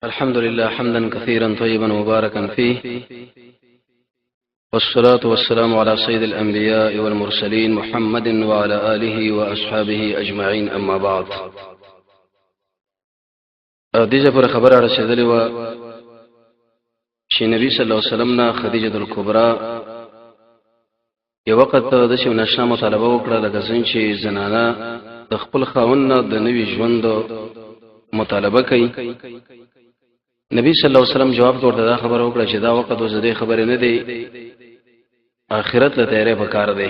الحمد لله حمدا كثيرا طيبا مباركا فيه، والصلاة والسلام على سيد الأنبياء والمرسلين محمد وعلى آله وأصحابه أجمعين. أما بعد، دیجه پر خبر رسیدلی و چې نبی صلی الله علیه وسلم نه خدیجه الکبرى یو وخت د شي نشنا مطالبه وکړه، لکه څنګه چې زنانه د خپل خاوند د نوی ژوند مطالبه کوي. نبی صلی الله علیه وسلم جواب ورته دا خبره وکړه چې دا وخت د زده خبره نه دی، آخرت له تیارې پکار دی.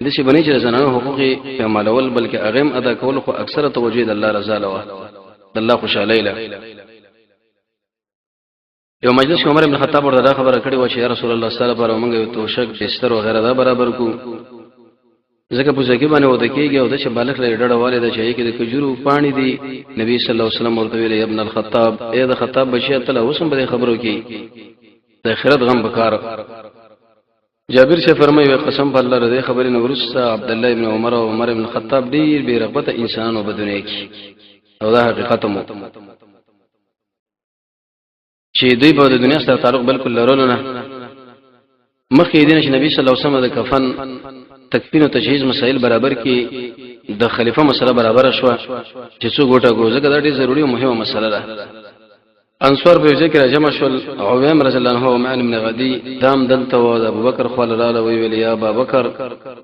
د شي بنی چې زنانه حقوق عملول بلکې اغم ادا کول خو اکثره توجه د الله رضا له د الله خوشاله له. یو مجلس عمر ابن خطاب ورته دا خبره کړې و چې یا رسول الله صلی الله علیه وسلم موږ یو توشک بستر او غیره دا برابر کو، ځکه په ځکه باندې وته کېږي او د شبالک لري ډډه والے د چای کې د کجورو پانی دی. نبی صلی الله علیه وسلم ورته ویل ابن الخطاب، اے د خطاب بچی ته له وسم به خبرو کې د آخرت غم بکار. جابر سے فرمایي قسم په الله رضی خبرې نو ورسته عبد الله ابن عمر او عمر ابن خطاب ډیر بے رغبت انسان او بدونه کې، او دا حقیقت مو چې دوی په دنیا سره تعلق بالکل لرلو نه. مخکې دین چې نبی صلی الله علیه وسلم د کفن تکفین او تجهیز مسائل برابر کې د خلیفہ مسله برابر شو چې څو ګوټه ګوزه دا ډیره ضروری او مهمه مسله ده. انصار په ذکر جمع شول، عوام رضی الله عنه او معن بن غدی دام دلته او ابو بکر خپل لاله وی یا ابو بکر،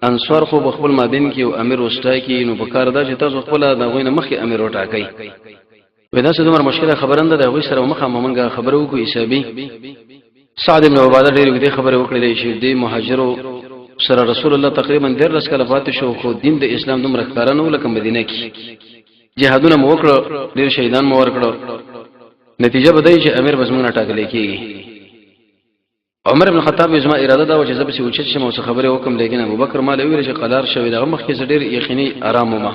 انصار خو خپل مابین کې او امیر وستا کې نو بکار دا چې تاسو خپل دا غوینه مخکې امیر وټاکئ. ودا څه دومره مشکله خبرنده ده، غوي سره مخه مونږه خبرو کو حسابي. سعد بن عباده ډېر دې خبره وکړلې چې دې مهاجرو سره رسول الله تقریبا 13 کاله فاتح شو، خو دین د اسلام دومره ښکارا نه لکه مدینه کې. جهادونه مو وکړو، ډېر شهیدان مو ورکړو، نتیجه بدای چې امیر بزمنه ټاکل کېږي. عمر بن خطاب ازما اراده دا و چې زب سي اوچت شمه خبره وکم، لیکن ابو بکر مال ویل چې قلار شوی دا مخ کې ډېر یقیني آرام ما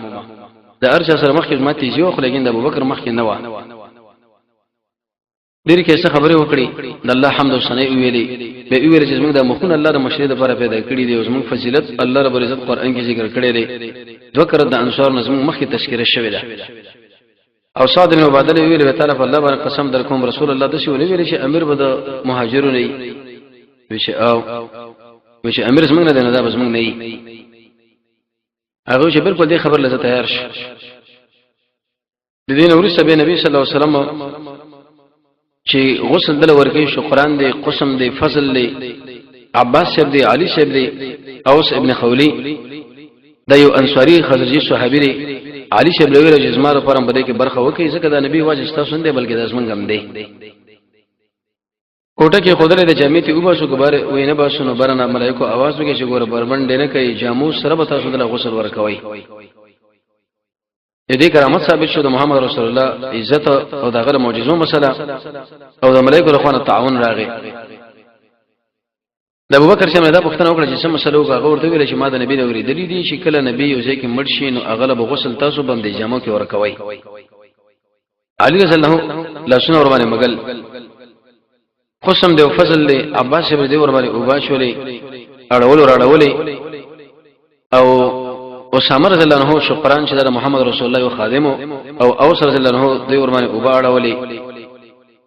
د ارشا سره مخ کې ماته زیو، خو لیکن د ابو بکر مخ کې نه و. ډېر کې څه خبره وکړي، د الله حمد او ثنا ویلي به ویل چې موږ د مخون الله د مشهد لپاره پیدا کړی دی او زموږ فضیلت الله رب العزت قرآن کې ذکر کړی دی. دوه کړه د انصار نظم مخ کې تشکیره شوی ده. او سعد بن عباده ویل به تعالی الله باندې قسم در کوم رسول الله د شي ویل چې امیر به د مهاجرون نه وي، چې امیر زموږ نه ده، دا زموږ نه وي. هغه چې بالکل دې خبر لته تیار شه. د دین اوري سبه نبی صلی الله علیه وسلم چې غسل دل ورکی شو، قران دې قسم دې فضل دې عباس صاحب دې علي صاحب دې اوس ابن خولی دا یو انصاری خزرجی صحابي دې علي صاحب له ویل جسمه لپاره په دې کې برخه وکي، ځکه دا نبی واجب تاسو نه بلکې د اسمن غم دی. کوټه کې خدای د جامعتي او باسو غبره وینه باسو نو برنه ملائکه आवाज وکي چې ګور بربند نه کوي، جامو سره به تاسو د غسل ورکوي. دې کرامت ثابت شو د محمد رسول الله عزت او دغه معجزو مسله او د ملائکه رخوانه تعاون راغی. د ابوبکر څخه دا پوښتنه وکړه چې څه مسله وکړه، ورته ویل چې ما د نبی نوري دلی دي چې کله نبی یو ځای کې مړ شي نو اغلب غسل تاسو باندې جامو کې ورکوي. علي رضی الله عنه لاسونه ور باندې مګل قسم دی او فضل دی، عباس ابن دی ور باندې او باشولې اړولې او اسامه رضی الله عنه شکران چې د محمد رسول الله یو خادم او اوس رضی الله عنه دی ور باندې او باړولې.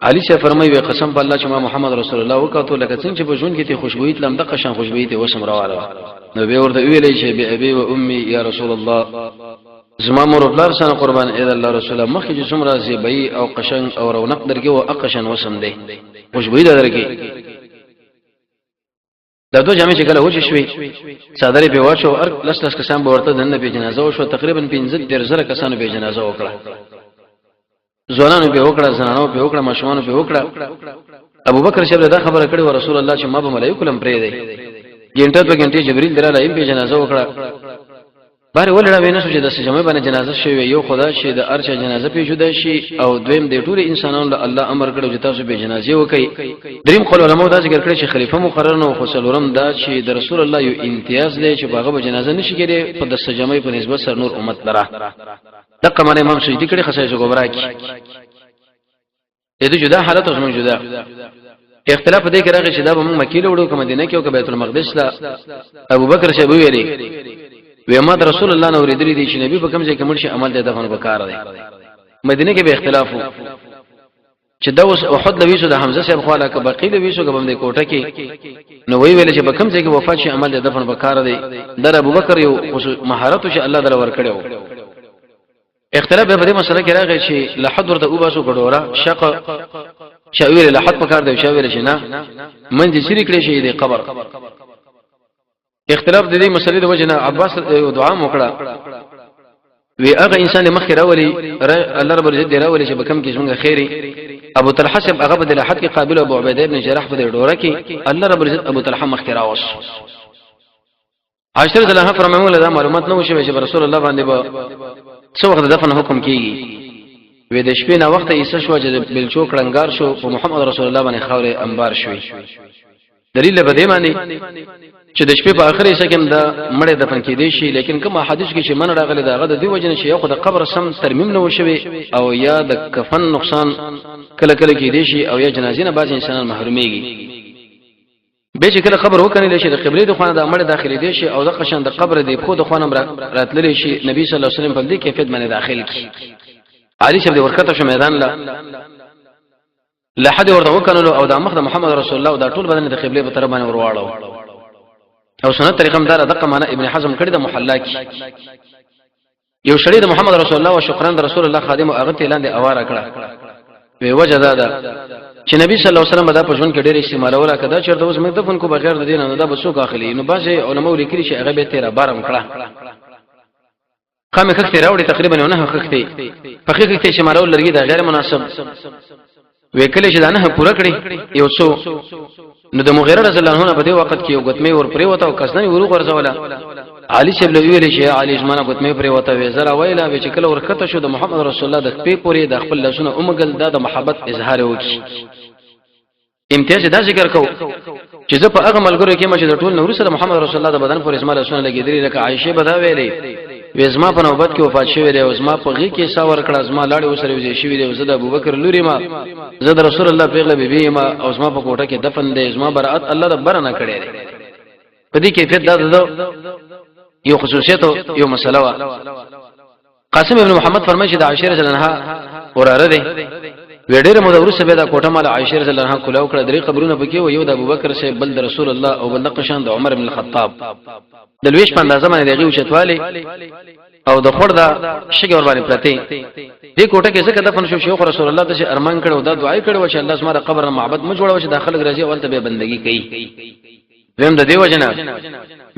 علي شه فرمایي قسم په الله چې ما محمد رسول الله وکړو، لکه څنګه چې په ژوند کې ته خوشبوئی تلم د قشن خوشبوئی ته وسم راواله. نو به ورته ویلې چې به ابي و امي یا رسول الله، زما مور بلار سره قربان اې الله رسول الله مخکې چې څومره زیبای او قشن او رونق درګه او اقشن وسم دی خوشبوئی درګه. دا دوه جامې چې کله وځي شوي صادره په واچو ار لس کسان به ورته دنه په جنازه وشو، تقریبا 15 کسانو به جنازه وکړه. ځوانانو به وکړه، زنانو به وکړه، ماشومانو به وکړه. ابو بکر شبر دا خبره کړې و رسول الله چې ما به ملائکه لم پرې دی. ګنټه په ګنټه جبريل دراله ایم په جنازه وکړه. بار ولړه وینې چې د سجمه باندې جنازه شوی، یو خدا چې د ارچا جنازه په جوړه شي، او دویم د ټول انسانانو له الله امر کړو چې تاسو به جنازه وکړي. دریم قول علماء دا ذکر کړی چې خلیفہ مقرر نو خو څلورم دا چې د رسول الله یو امتیاز دی چې هغه به جنازه نشي کېږي په د سجمه په نسبت سره نور امت لره. دغه معنی امام سجدي کړي خصایص وګورای کی. دې جدا حالت اوس موږ جدا اختلاف دې کې راغی چې دا به موږ مکه له وړو کوم مدینه کې او بیت المقدس لا. ابو بکر شه ویلي ویما د رسول الله نو ورېدلې دي چې نبی په کوم ځای کې مرشي عمل د دفن وکړ دی. مدینه کې به اختلاف وو، چې دا اوس احد لويسو د حمزه صاحب خواله ک بقي لويسو کوم د کوټه کې نو وی ویل چې بکم ځای کې وفات شي عمل د دفن وکړه دی در ابوبکر یو مهارت چې الله تعالی ورکړو اختلاف به په مسله کې راغی چې لحد ورته وباسو کډورا شق شاویر لحد پکار دی شاویر شنه من دې شریک لري شي د قبر اختلاف د دې مسلې د وجنه عباس دعا وکړه وی هغه انسان مخکې راولي الله رب عزت راولي چې بکم کې څنګه خیری ابو طلحه صاحب هغه په لحد کې قابل ابو عبیده ابن جراح په ډوره کې الله رب عزت ابو طلحه مخکې راوس عاشر زله فرمایله دا معلومات نو شوي چې رسول الله باندې به څو وخت دفن حکم کیږي وې د شپې نه وخت عیسی شو چې بلچو کړنګار شو او محمد رسول الله باندې خوره انبار شوی دلیل به دی باندې چې د شپې په اخري سکند دا مړې دفن کېدې شي لیکن کوم حدیث کې چې من راغلی دا غد دی وجنه چې یو خدای قبر سم ترمیم نه وشوي او یا د کفن نقصان کله کله کېدې شي او یا جنازې نه بعض انسانان محروميږي به چې کله قبر وکنه شي د قبله د خوانه د مړ داخلي دي شي او د قشن د قبر دی خو د خوانه راتللی شي نبی صلی الله علیه وسلم په دې کیفیت باندې داخل کی علي شپ د ورکته شو میدان لا حد ورته وکنه او د مخ د محمد رسول الله دا ټول بدن د قبله په طرف باندې ورواړو او سنت طریقه مدار دغه معنا ابن حزم کړی د محلا کی یو شړی د محمد رسول الله او شکران د رسول الله خادم او هغه اعلان دی اواره کړه وی وجه دا چې نبی صلی الله علیه وسلم دا په ژوند کې ډېر استعمال ولا کدا چې د اوس مې دفن کو بغیر د دین نه دا بسوک اخلي نو بعض علماء لیکلي چې هغه به 13 بارم کړه خامې خخته راوړي تقریبا نه خخته فقې خخته چې مارو لرګي دا غیر مناسب وکړي چې دا نه پوره کړی یو څو نو د مغیره رضی الله عنه په دې وخت کې یو غتمه ور پرې وته او کسنه ورو ورزوله علي شپ لوي ویل شي علي زمانه غتمه پرې وته وې زرا ویلا چې کله ورکته شو د محمد رسول الله د خپې پورې د خپل لسونه اومګل د محبت اظهار وکړي امتیاز دا ذکر کو چې زه په هغه ملګرو کې چې د ټول نور سره محمد رسول الله د بدن پر اسماء لسونه لګیدري لکه عائشه بدا ویلې وزما په نوبت کې وفات شوی دی او زما په غي کې ساور کړه زما لاړې وسره وځي شوی دی زه د ابوبکر لوري ما زه د رسول الله پیغله بیبي ما او زما په کوټه کې دفن دی زما برأت الله رب نه کړی دی په دې کیفیت دا یو خصوصیت یو مسله وا قاسم ابن محمد فرمایي چې د عائشه رضی الله عنها وراره دی وډېر مو د ورسره به دا کوټه مال عائشه رضی الله عنها کلاو کړه درې قبرونه پکې و یو د ابوبکر سه بل د رسول الله او بل د قشان د عمر بن الخطاب د لويش په اندازه باندې دغه وشتواله او د خور دا شګ ور باندې پرته دې کوټه کې څنګه دفن شو شیخ رسول الله ته ارمان کړو دا دعای کړو چې الله سبحانه قبر معبد مو جوړو چې داخله راځي اول ته به بندگی کوي ویم د دیو جنا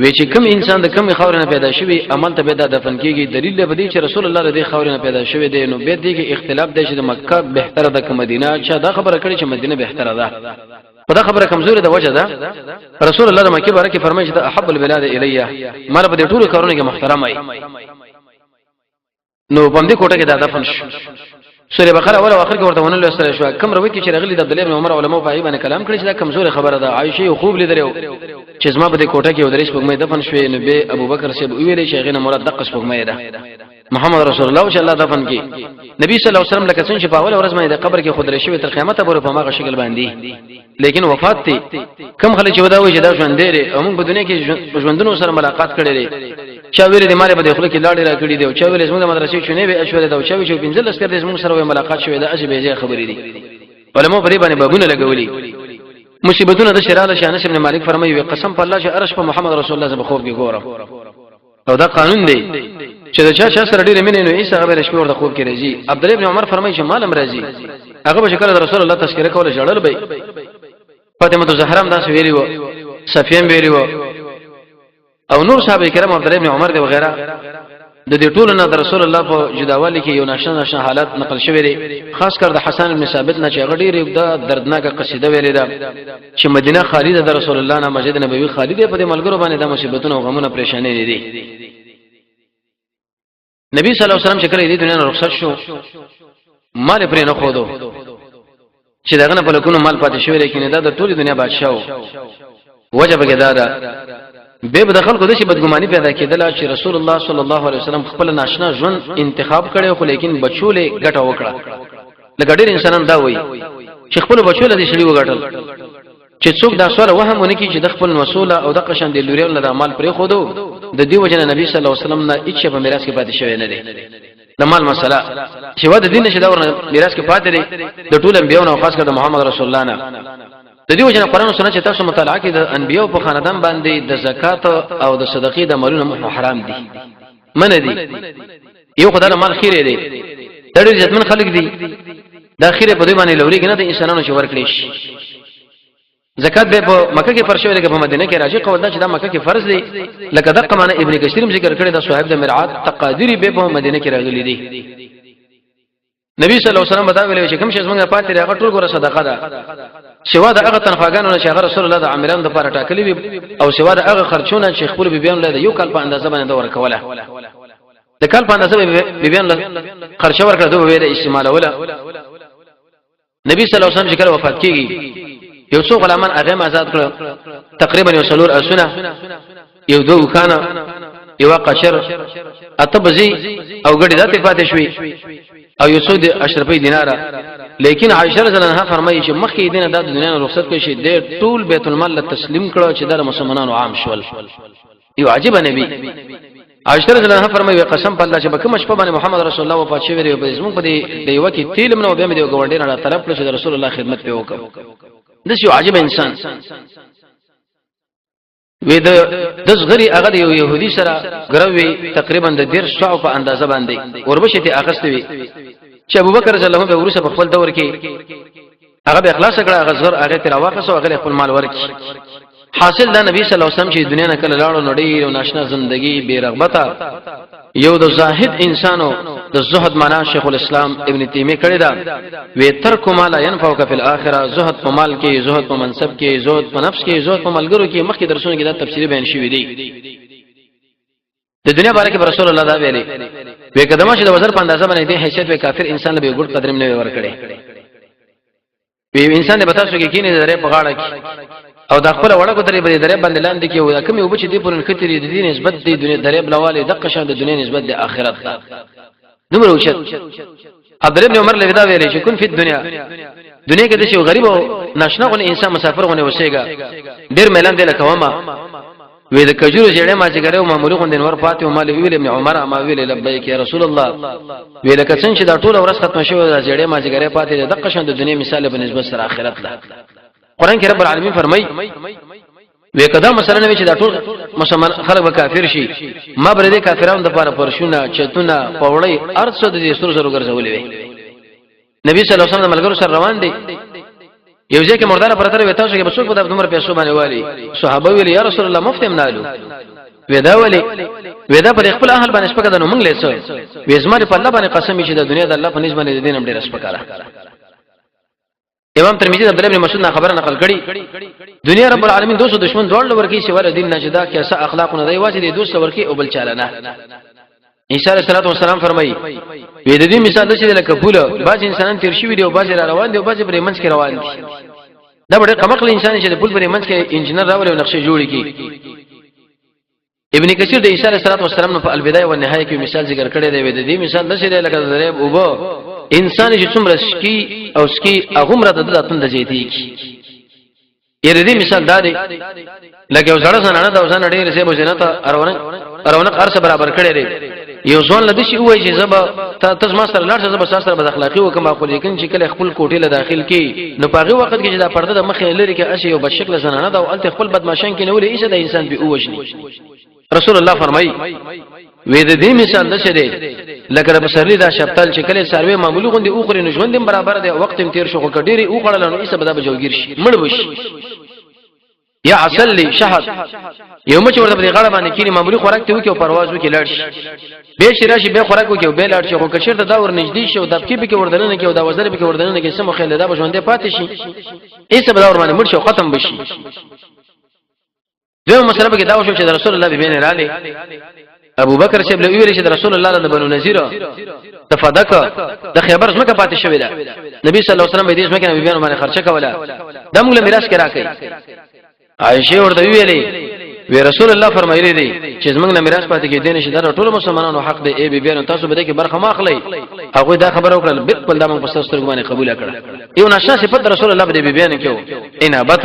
وی چې کوم انسان د کوم خاورنه پیدا شوی عمل ته به دفن کیږي دلیل به دی چې رسول الله د خاورنه پیدا شوی دی نو به دی کې اختلاف دی چې د مکه بهتره ده که مدینه چې دا خبره کړي چې مدینه بهتره ده په دا خبره کمزوري ده وجه ده رسول الله د مکه بارکه فرمایي چې احب البلاد الیه مال په دې ټولو کارونه کې محترم ای نو باندې کوټه کې دا دفن شو سوره بقره اول او اخر کې ورته ونه لوستل شو کوم روي کې چې رغلی د عبد الله بن عمر علماء په ایبانه کلام کړی چې دا کمزوري خبره ده عائشه خوب لیدلو چې زما په دې کوټه کې ودرېش پګمې دفن شوې نو به ابو بکر سیب ویلې شیخ نه مراد دقه پګمې ده محمد رسول الله صلی الله دفن کی نبی صلی الله علیه وسلم لکه څنګه چې په اول ورځ باندې د قبر کې خود رشوي تر قیامت پورې په ماغه شکل باندې لیکن وفات ته کم خلک چې ودا وي چې دا ژوند دی او موږ په دنیا کې ژوندونو سره ملاقات کړي لري چا ویل دي ماره په دخل کې لاړې را کړې دي او چا ویل زموږ د مدرسې چونه به اشوره دا او چا ویل چې پنځل اسکر دې زموږ سره ملاقات شوې ده اجي به خبرې دي علماء په دې باندې بابونه لګولي مصیبتونه د شراله شانس ابن مالک فرمایي قسم په الله چې ارش په محمد رسول الله زما خوب کې ګورم او دا قانون دی چې دا چا سره ډېر مینه نو عیسی هغه رښتیا ورته خوب کې راځي عبد الله ابن عمر فرمایي چې مالم راځي هغه به شکل رسول الله تذکرہ کوله جړل به فاطمه زهرا هم دا ویلی وو صفیه ویلی وو او نور صاحب کرام عبد الله ابن عمر دی وغیرہ د دې ټولو نه د رسول الله په جداوالی کې یو ناشنا حالات نقل شوی دی خاص کر د حسن بن ثابت نه چې غډیر د دردناک قصیده ویلې ده چې مدینه خالی ده د رسول الله نه مسجد نبوي خالی ده په دې ملګرو باندې د مصیبتونو او غمونو پریشانی دي نبی صلی الله علیه وسلم چې کله دې دنیا نه رخصت شو مال پرې نه خودو چې دغه نه په لکونو مال پاتې شوی لیکن دا د ټولې دنیا بادشاہ وجب کې دا به د خلکو د شي بدګماني پیدا کېدل چې رسول الله صلی الله علیه وسلم خپل ناشنا ژوند انتخاب کړي خو لیکن بچولې ګټه وکړه لکه ډېر انسانان دا وایي چې خپل بچولې دي شړي وګټل چې څوک دا سوال وهمونه کې چې د خپل مسوله او د قشن د لوري له عمل پرې خودو د دې وجنه نبی صلی الله علیه وسلم نه هیڅ په میراث کې پاتې شوی نه دی د مال مسله چې ود دین شه دا ورنه میراث کې پاتې دي د ټول انبیانو او خاص کر د محمد رسول الله نه. د دې وجه قرآن او سنت چې تاسو مطالعه کړئ د انبیانو په خاندان باندې د زکات او د صدقې د مالونو حرام دي من دي. یو خدای مال خیره دي د ډېر عزتمن خلک دي د اخیره په دې باندې لوري کنه د انسانانو چې ورکړي شي. زکات به په مکه کې فرض شوی دی په مدینه کې راځي قول دا چې د مکه کې فرض دی لکه دغه معنی ابن کثیر ذکر کړی د صاحب د مرعات تقادری به په مدینه کې راغلي دي. نبی صلی الله علیه وسلم بتا ویل چې کوم شی څنګه پاتې هغه ټول ګره صدقه ده سوا د هغه تنخواګانو چې هغه رسول الله د عامران د لپاره ټاکلي وي او سوا د هغه خرچونه چې خپل بیان له یو کال په اندازه باندې ورکوله د کال په اندازه بیان له خرچ ورکړه دوه ویل استعمال ولا. نبی صلی الله علیه وسلم چې کله وفات کیږي یو څو غلامان هغه آزاد کړ تقریبا یو څلور اسونه یو دوه کانا یو قشر اتبزي او ګډي ذات پاتې شوي او یو څو د اشرفي دیناره. لیکن عائشه رضی الله عنها فرمایي چې مخکې دینه د دنیا رخصت کوي چې د ټول بیت المال تسلیم کړو چې د مسلمانانو عام شول. یو عجیب نبی. عائشه رضی الله عنها فرمایي قسم په الله چې بکم شپه باندې محمد رسول الله وفات شوی دی په زموږ په دی یو کې تیل منو به مې دی ګوندې نه طلب کړو چې رسول الله خدمت په وکړو. دس یو عجیب انسان وې د صغری هغه یو يهودي سره ګروي تقریبا د 150 په اندازه باندې وربشه ته اخستوي چې ابوبکر رضی الله عنه ورسره په خپل دور کې هغه به اخلاص کړه هغه زور هغه تر واقع سو هغه خپل مال ورکړي. حاصل دا نبی صلی الله علیه وسلم چې دنیا نه کله لاړو نړۍ او ناشنا زندگی بے رغبته یو د زاهد انسانو د زهد معنا شیخ الاسلام ابن تیمیه کړی دا وی ترک مال ينفعك فی الاخره زهد په مال کې زهد په منصب کې زهد په نفس کې زهد په ملګرو کې مخکې درسونه کې دا تفصیلی بیان شوی دی. د دنیا باره کې رسول الله دا ویلي وی کدمه چې د وزر په اندازه باندې دی حیثیت به کافر انسان به ګډ قدر نه ورکړي. وی انسان به تاسو کې کینې درې په غاړه کې او د خپل وړه کو درې درې باندې لاندې کې ودا کومې وبچ دي پرن خطرې د دین نسبت دی دنیا درې بلواله د قشان د دنیا نسبت د آخرت ته نمبر وشت. عبد الله بن عمر له دا ویلي چې کون فی دنیا دنیا کې د شی غریب او ناشنا غو انسان مسافر غو نه وسېګا ډیر ملان دی لکه وما وې د کجورو جړې ما چې ګرو معمولی غو دینور فاطمه مال ویل ابن عمر ما ویل لبیک یا رسول الله ویل کڅن چې دا ټول ورځ ختم شوی د جړې ما چې ګرې پاتې د قشان د دنیا مثال په نسبت سره آخرت له. قرآن کې رب العالمین فرمای وې کدا مثلا نه چې دا ټول مسلمان خلک به کافر شي ما بر دې کافرانو د لپاره پرشونه چتونه پوړی ارڅ د دې سر سر ګرځولې وي. نبی صلی الله علیه وسلم ملګرو سره روان دي یو ځکه مردار پرتر وې تاسو کې بسوک په دمر پیسو باندې والی صحابه ویل یا رسول الله مفتم نالو ودا ولی ودا پر خپل اهل باندې سپکه د نو موږ لیسو وې زماره په الله باندې قسم چې د دنیا د الله په نسبت د دین هم ډیر سپکاره. امام ترمذی عبد الله بن مسعود خبره نقل کړي دنیا رب العالمین دوسو دشمن دوړ ورکی چې ور دین نجدا کې اسه اخلاق نه دی واجب دي دوسو ورکی او بل چاله نه. عیسی علیه السلام فرمایي وې د دې مثال د چې لکه پوله باز انسانان تیر شوی دی او باز را روان دی او باز پرې منځ کې روان دي. دا ډېر کمقل انسان چې د پول پرې منځ کې انجنیر راوړي او نقشه جوړي کی. ابن کثیر د عیسی علیه السلام په البدایه و نهایه کې مثال ذکر کړی دی د دې مثال د چې لکه ذریب او بو انسان چې څومره شکی او سکی هغه د ذاتون د جیتی کی. یره دې مثال دا دی لکه زړه زنانه د وزن ډېر سه بوزنه ته ارونه ارسه برابر کړی دی. یو ځوان لدی شي وای چې زب تاسو ما سره لاړ زب سره بد اخلاقی وکم خپل لیکن چې کله خپل کوټې له داخل کی نو پاغه وخت کې چې دا پرده د مخې لري کې اسی یو بشکل زنانه دا او الته خپل بدمعشان کې نه ولې ایسه د انسان به اوجني. رسول الله فرمایي وې د دې مثال د شه دی لکه رب سرلی دا شپتل چې کله سروي معمولی غوندي اوخري نه ژوندم برابر دی وخت تم تیر شو کډيري او غړل نو ایسه بدا بجوګیر شي مړ وشي یا اصل لی شهد یو مچ ورته په غاړه باندې کینی معمولی خوراک ته وکي او پرواز وکي لاړ شي به شراشي به خوراک وکي او به لاړ شي خو کشر ته دا ور نږدې شي او دبکی به کې وردننه کې او دا وزر به کې وردننه کې سم خل دا بشوندې پاتې شي ایسه بدا ور باندې مړ شو ختم بشي. دیو مسله به کې دا وشو چې رسول الله به نه رالی ابو بکر چې له ویل چې رسول الله د بنو نذیر تفادک د خیبر زمکه پاتې شوی دا نبی صلی الله علیه وسلم به دې زمکه نبی بیان باندې خرچه کوله د موږ له میراث کې راکې. عائشه ورته ویلې وی رسول الله فرمایلی دی چې زمنګ نه میراث پاتې کې دین شي دا ټول مسلمانانو حق دی ای بی بیان تاسو به دې کې برخه ماخلی. هغه دا خبره وکړه بالکل دا موږ په ستاسو باندې قبول کړه. یو نشه صفات رسول الله به دې بیان کېو انابت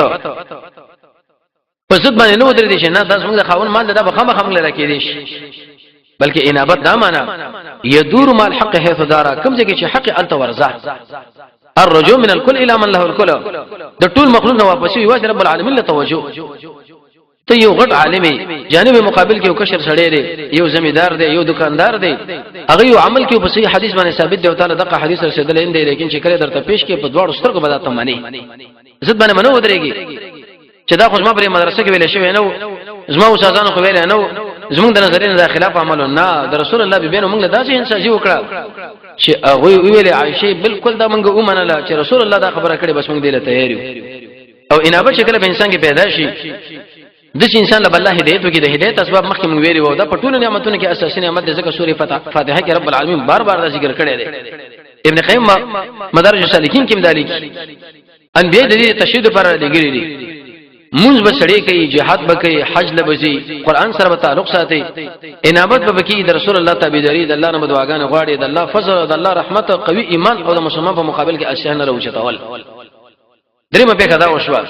په څه باندې نو درې دي چې نه تاسو موږ د خاون مال دا به خامخ موږ لره کې دي بلکې انابت دا معنا يدور مع الحق حيث دار کوم ځای کې چې حق الته ورزه الرجوع من الكل الى من له الكل د ټول مخلوق نه واپس وي واجب رب العالمین له توجه ته یو غټ عالمي جانب مقابل کې یو کشر سړی دی یو زمیدار دی یو دکاندار دی هغه یو عمل کې په صحیح حدیث باندې ثابت دی او تعالی دغه حدیث رسیدل اند دی لیکن چې کله درته پیش کې په دوړ سترګو به ته مانی عزت باندې منو ودرېږي چې دا خو ما په مدرسې کې ویل شوی نو زما استادانو خو ویل نو زمونږ د نظرینه د خلاف عمل نه د رسول الله به بینو موږ له داسې انسان جوړ کړ چې هغه ویل عائشه بالکل دا موږ ومنله چې رسول الله دا خبره کړې بس موږ دې له تیار یو او انابه چې کله به انسان کې پیدا شي د انسان له الله هدایت وکي د هدایت اسباب مخکې موږ ویلي وو دا په ټول نعمتونو کې اساسي نعمت د ذکر سورې فاتحه کې رب العالمین بار بار دا ذکر کړی دی ابن قیم مدارج السالکین کې مداري انبیاء د دې تشهید پر لګري دي منځ بسړې کوي jihad بکې حج لبزي قران سره تعلق ساتي انابت بکې د رسول الله تابعداري د الله نه دعاګانې غواړي د الله فضل د الله رحمت قوي ایمان او د مسلمان په مقابل کې اسانه راوچتول درېمه په کدا وشوا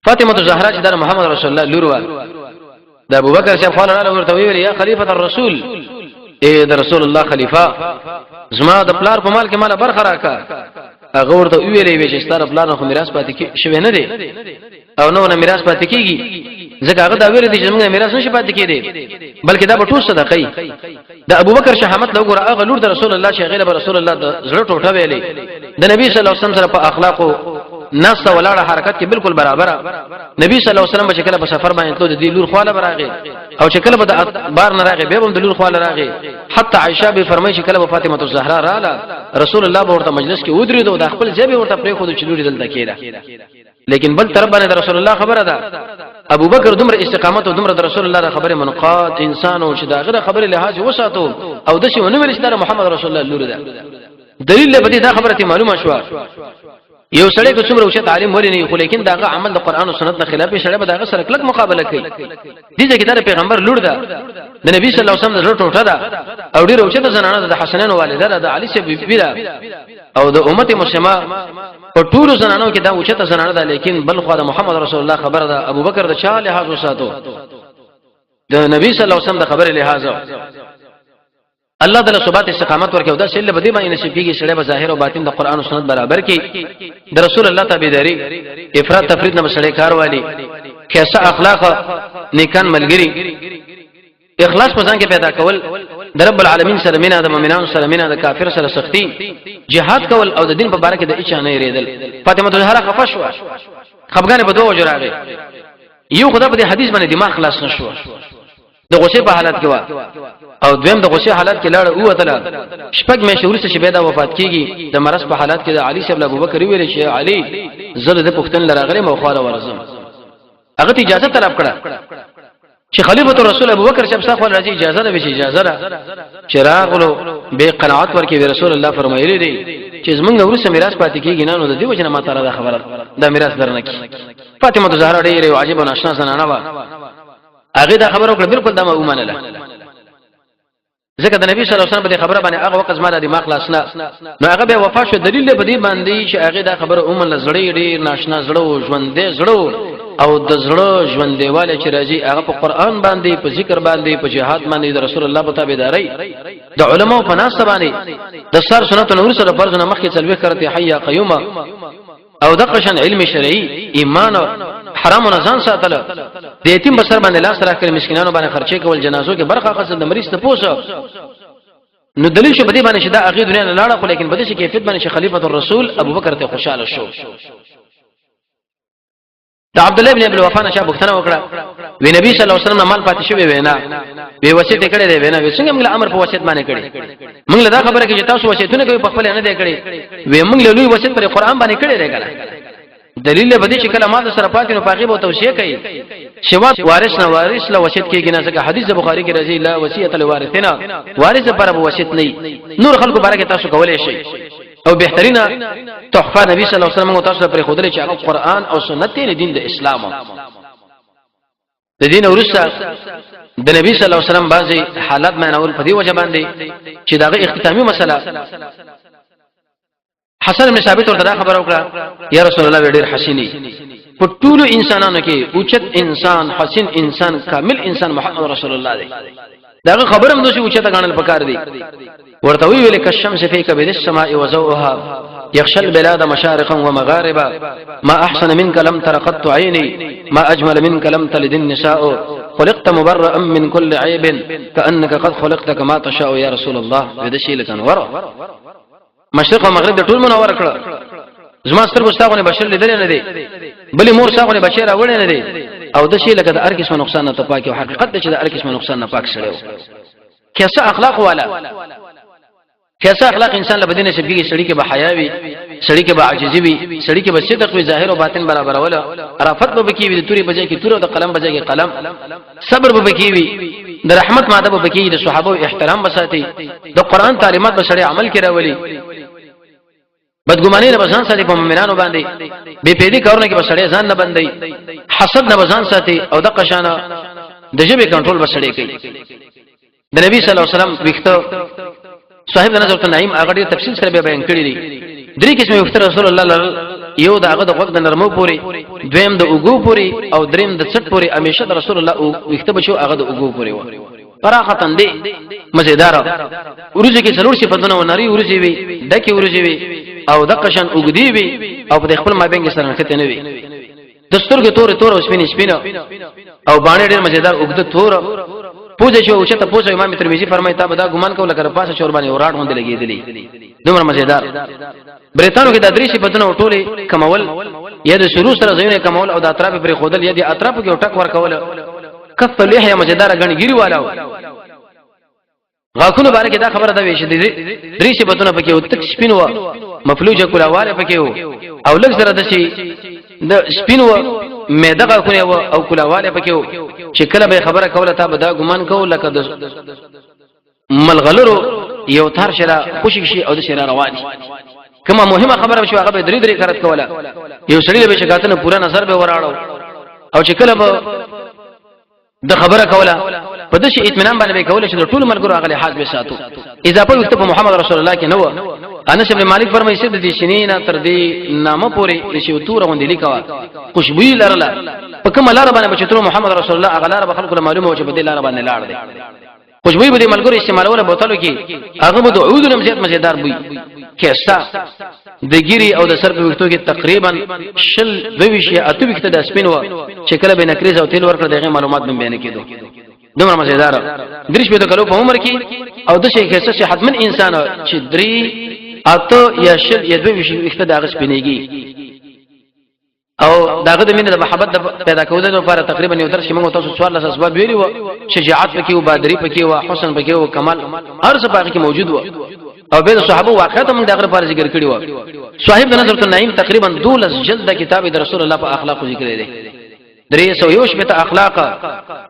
فاطمه الزهرا چې د محمد رسول الله لور و د ابوبکر صاحب خپل الله ورته ویل یا خلیفۃ الرسول اے د رسول الله خلیفہ زما د پلار په مال کې مال برخه راکا هغه ورته ویلې وی چې ستاره پلان خو میراث پاتې کې شوی نه دی او نو نه میراث پاتې کیږي ځکه هغه دا ویل دي چې موږ میراث نشي پاتې کېدی بلکې دا به ټول صدقې د ابوبکر شهامت لو ګره هغه لور د رسول الله چې غیله رسول الله د زړه ټوټه ویلې د نبی صلی الله علیه وسلم سره په اخلاقو ناس ولاړه حرکت کې بالکل برابر نبی صلی الله علیه وسلم چې کله په سفر باندې تلو د دې لور خواله براغه او چې کله به د بار نه راغی به هم د لور خواله راغی حتی عائشه به فرمایي چې کله به فاطمه الزهرا رااله رسول الله به ورته مجلس کې ودرېدو د خپل ځای به ورته پرې خو د چلوري دلته کېده لیکن بل طرف باندې د رسول الله خبره ده ابو بکر دومره استقامت او دومره د رسول الله خبره منقاد انسان او چې دا غره خبره لحاظ وساتو او د شي ونو ویل چې محمد رسول الله لور ده دلیل به دا خبره ته معلومه شو یو سړی که څومره اوچت عالم وري نه خو لیکن داغه عمل د قران او سنت نه خلاف شړې به داغه سره کلک مقابله کوي دي چې دا پیغمبر لور ده د نبی صلی الله علیه وسلم د ټوټه ده او ډیر اوچت زنانه د حسنین والده ده د علي سے بیبي ده او د امت مسلمه په ټول زنانو کې دا اوچت زنانه ده لیکن بل خو د محمد رسول الله خبره ده ابو بکر د چا لحاظ وساتو د نبی صلی الله علیه وسلم د خبره لحاظ الله تعالی ثبات استقامت ورکړي او دا شل بدی باندې نصیب کیږي سړی به ظاهر او باطن د قران او سنت برابر کی د رسول الله تابعداري افراط تفرید نه سړی کار والی کیسه اخلاق نیکان ملګری اخلاص په ځان کې پیدا کول د رب العالمین سره مینا د مؤمنانو سره مینا د کافر سره سختی jihad کول او د دین په باره کې د اچا نه ریدل فاطمه الزهرا خفش وا خفګانه په دوه وجراغه یو خدای په حدیث باندې دماغ خلاص نشو د غصه په حالت کې وا او دویم د غصه حالت کې لاړ او وتل شپږ مې شهور څخه بيدا وفات کیږي د مرض په حالت کې د علي صاحب ابو بکر ویل چې علي زله د پښتن لراغله موخاله ورزم هغه ته اجازه طلب کړه چې خلیفۃ الرسول ابو بکر صاحب صاحب راځي اجازه ده به اجازه ده چراغلو به قناعت ورکړي رسول الله فرمایلی دی چې زمونږ ورسره میراث پاتې کیږي نه نو د دې وجنه ما تعالی دا خبره دا میراث درنه کی فاطمه الزهرا ډېر عجیب او ناشنا زنانه و هغه دا خبره وکړه بالکل دا ما ومنله ځکه د نبی صلی الله علیه وسلم په خبره باندې هغه وخت زما د دماغ خلاصنا نو هغه به وفا شو دلیل به دی باندې چې هغه دا خبره عموما زړې ډېر ناشنا زړه ژوندې زړه او د زړه ژوند دیواله چې راځي هغه په قران باندې په ذکر باندې په جهاد باندې د رسول الله په تابعداري د علماو په ناس باندې د سر سنت نور سره فرض نه مخکې تلوي کړته حیا قیومه او د قشن علم شرعي ایمان حرام نه ځان ساتل د یتیم بسر باندې لاس راکړي مسکینانو باندې خرچې کول جنازو کې برخه خاصه د مریض ته پوسو نو دلیل شو بدی باندې چې دا اخی دنیا نه لاړه خو لیکن بده شي کیفیت باندې خلیفۃ الرسول ابو بکر ته خوشاله شو د عبد الله ابن ابي وفا نشه بوختنه وکړه وی نبی صلی الله علیه وسلم مال پاتې شوی وینا به وصیت کړي دی وینا څنګه موږ امر په وصیت باندې کړي موږ دا خبره کې چې تاسو وصیتونه کوي په خپل نه دی کړي وی موږ له لوی وصیت پر قران باندې کړي دی کنه دلیل به دې چې کله ما د سره پاتې نو پاغي به توصیه کوي شوا وارث نه وارث له وصیت کېږي نه ځکه حدیث بخاری کې راځي لا وصیت الوارثنا وارث پر وصیت نه نور خلکو بارکه تاسو کولای شئ او بهترینه تحفه نبی صلی الله علیه وسلم تاسو پر خودل چې هغه قران او سنت دی دین د اسلام د دین ورسره د نبی صلی الله علیه وسلم بعضی حالات مې نور په دی وجه باندې چې داغه اختتامی مسله حسن بن ثابت ورته خبر وکړه یا رسول الله ډېر حسینی په ټول انسانانو کې اوچت انسان حسین انسان کامل انسان محمد رسول الله دی داغه خبرم دوی اوچته غنل پکار دي ورته ویل ک الشمس فی کبد السماء وزوها يخشى البلاد مشارقا ومغاربا ما احسن منك لم تر قط عيني ما اجمل منك لم تلد النساء خلقت مبرئا من كل عيب كانك قد خلقت كما تشاء يا رسول الله ودشي لك انور مشرق او مغرب ټول منور کړ زما سترګو ستاغونه بشر لیدل نه دي بلې مور ستاغونه بشر راوړل نه دي او د شي لکه د هر قسم نقصان نه پاک او حقیقت د چې د هر قسم نقصان نه پاک سره کیسه اخلاق والا کیسه اخلاق انسان له بدینه شبګي سړی کې به حیا وي سړی کې به عاجزي وي سړی کې به صدق وي ظاهر او باطن برابر ولا عرفت به بکی وي د توري بجای کې تور او د قلم بجای کې قلم صبر به بکی وي د رحمت ماده به بکی د صحابه احترام بساتي د قران تعلیمات به سړی عمل کې راولي بدګماني نه بزان ساتي په مؤمنانو باندې بے پیدي کارونه کې بسړې ځان نه بندي حسد نه بزان ساتي او د قشانه د جبه کنټرول بسړې کوي د نبی صلی الله علیه وسلم وختو صاحب نظر ته نعیم هغه ډیر تفصیل سره بیان کړی دی درې قسمه وخت رسول الله یو دغه د وخت د نرمو پوری دویم د اوګو پوری او دریم د څټ پوری همیشه د رسول الله وخت بچو هغه د اوګو پوری و فراختن دی مزیدار ورځ کې ضرور صفاتونه و نری ورځي وي دکې ورځي وي او د قشن اوګدی وي او په خپل مابین کې سره نکته نه وي دستورګه تور او سپینه او باندې ډیر مزیدار اوګد تور پوجا شو چې ته پوجا امام ترمذی فرمایي تا به دا ګمان کوله کړه پاسه چور باندې وراټ هوند لګیدلی دومره مزیدار بریتانو کې د درې صفاتونه ټوله کمول یا د شروع سره زینه کمول او د اطراف پر خودل یا د اطراف کې ټک ور کول کف لحیه مزیدار غنګيري والاو غاخونو بارے کې دا خبره ده چې درې صفاتونه پکې او تک سپینو مفلوجه کلاواله پکې او لږ سره د شي د سپینو مېده غاخونه او کلاواله پکې چې کله به خبره کوله تا به دا ګمان کوله لکه د ملغلرو یو تر شره خوشی شي او د شره رواني کما مهمه خبره شو هغه به درې کارت کوله یو سړی به شکایتونه پورا نظر به وراړو او چې کله به د خبره کوله په دې اطمینان باندې به کوله چې ټول ملګرو هغه لحاظ به ساتو اضافه وخت په محمد رسول الله کې نو انس ابن مالک فرمایي چې د دې شنینا تر دې نامه پورې شی تور غوندې لیکوا خوشبوئی لرله په کوم لار باندې چې تر محمد رسول الله هغه لار به خلکو معلومه او چې په دې لار باندې لاړ دي خوشبوئی به ملګرو استعمالوله بوتلو کې هغه به عود لمزيت مزیدار بوي کیسه د ګيري او د سر په وختو کې تقریبا شل دوی شي اته وخت د سپینو چې کله به نکریز او تیل ورکړه دغه معلومات به بیان کېدو دومره مزیدار درش په کلو په عمر کې او د شي کیسه چې حتمن انسان چې درې اته یا شل یا دوی شي وخت د غسپینېږي او داغه د مینه د محبت پیدا کولو لپاره تقریبا یو درس موږ تاسو سوال لاس اسباب ویلي و شجاعت پکې او بادری پکې او حسن پکې او کمال هر څه پکې موجود و او به صحابه واقعات موږ دغه لپاره ذکر کړی و صاحب د نظر النعیم تقریبا 12 جلد کتاب د رسول الله په اخلاق ذکر لري 300 اخلاق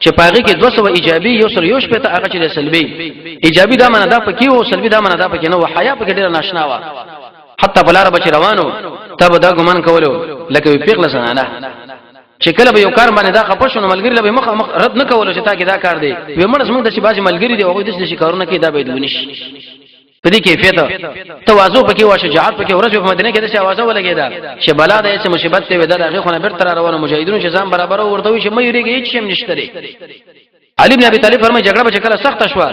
چې پاغي کې 200 ایجابي یو سره 100 هغه چې سلبي ایجابي دا معنا دا پکې او سلبي دا معنا دا پکې نو حیا پکې ډیر ناشنا و حتی بلار بچ روانو تب دا ګمان کولو لکه پیغله سنانه چې کله به یو کار باندې دا خپښونه ملګری له مخ رد نه کولو چې تا کې دا کار دی ومنځ موږ د شي باسي ملګری دی او د شي کارونه کې دا به دونیش په دې کیفیت تواضع پکې او شجاعت پکې ورځ په مدینه کې د شاوازه ولګیدا چې بلا د هیڅ مصیبت ته ودا دغه خونه بیرته روانو مجاهدونو چې ځان برابر ورته وي چې مې یریږي هیڅ شم نشته لري علي بن ابي طالب فرمایي جګړه به کله سخت شوه